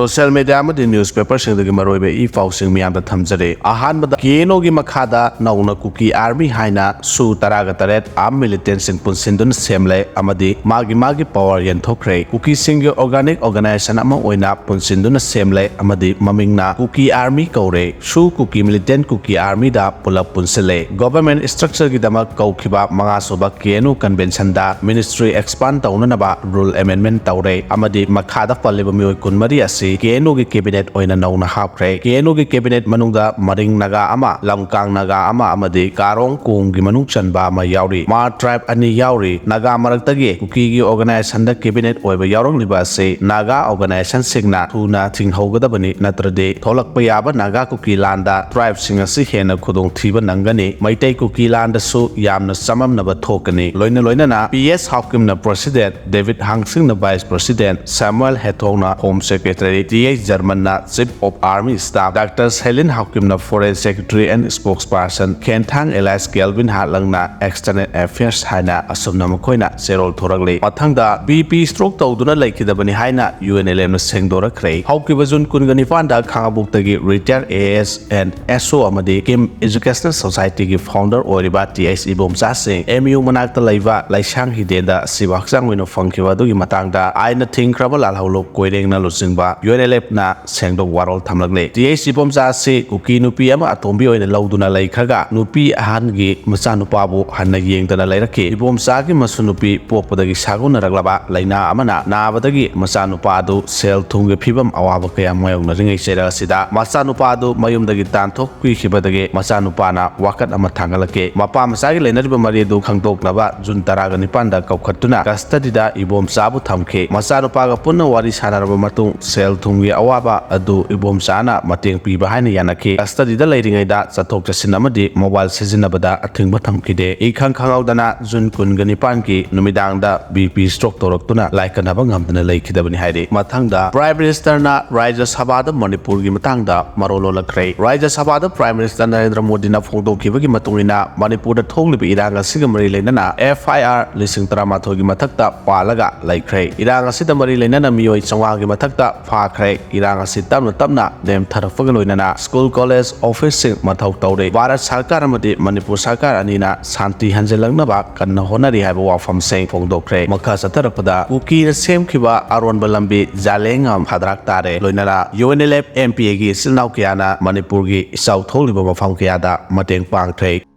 social media amadi newspaper singdagi maroibe e fausing miyamda thamjare ahanbada keno gi makhada nauna Kuki army haina su taraga taret arm militant sing punsindun semle amadi magi power yenthokre Kuki singyo organic organization ama oina punsindun semle amadi mamingna Kuki army kaure su Kuki militant Kuki army da pulap punsile government structure gi dama kaukhiba manga soba keno convention da ministry expand taunanaba rule amendment taure amadi makhada paliba mioi kunmari asi keno gi cabinet oina nauna hapkre keno gi cabinet manungda maring naga ama lamkang naga ama amadi karong kung gi manung chanba ama yauri ma tribe ani yauri naga maraktagi Kuki gi organization da cabinet oiba yaurong liba ase naga organization singna thuna thinghogadabani natrade tholakpa yaba naga Kuki landa tribe singa si hena khudong thiba nangani maitai Kuki landa su yamna samamnaba thokani loina na PS Hawkim na president David Hangsing na vice president Samuel Hetong Home Secretary TH German na Chief of Army Staff Dr. Helen Hawkim na Foreign Secretary and Spokesperson Kenthang Elias Kelvin Hatlang na External Affairs haina asumna makoina serol thoragle mathangda BP stroke tawduna laikidabani haina UNLM na sengdorakre hawkiba jun kungani fanda khangabuk retired AS and SO amadi Kim Educational Society gi founder oriba TH Ibomsa Singh MU manakta laiba laisang hidenda sibakjang wino fangkiba dugi matangda aina thingkraba lalhaulo koireng na lusingba UNLF na sengdo warol thamlagle TH Ibomsa se Kuki nupi ama atombi oina lauduna laikhaga nupi ahan gi macha nupa bu hanna yengdana lairake Ibomsa gi masu nupi popodagi saguna raglaba laina amana nabadagi macha nupa adu sel thungge phibam awaba kaya mayong na ringai sera sida macha nupa adu mayumdagi tanthok kuikhibadagi macha nupa na wakat ama thangalake mapa macha gi lainariba mari du khangdoknaba jun taraga nipanda kaukhatuna custody da Ibomsa bu thamke macha nupa ga punna wari sanaraba matung sel thungge awaba adu Ibomsa na mateng piba haina yanake custody da lairingai da chathok chasin amadi mobile sizinabada athingba thamkide ikhang khangaudana jun kungani panki numidang da BP stroke toraktuna laikanaba ngamdana laikidabani haire mathangda prime minister na Rajya Sabha da Manipur gi matangda marololakre Rajya Sabha da prime minister Narendra Modi na phongdokibagi matungina Manipur da thonglibi iranga sigamari leinana FIR lising taramatho gi mathakta palaga laikre iranga sida mari leinana miyoi changwa gi mathakta phakre iranga sitamna tamna dem tharafaga loinana school college office sing mathau tawre Bharat Sarkar amadi Manipur Sarkar anina santi hanjelangnaba kanna honari haiba wafam sing phongdokre makha satarapda Kuki na semkhiba aronba lambi jalengam hadrak tare loinana UNLF MPA gi silnau kiyana Manipur gi isau tholiba mafam kiyada mateng pangthre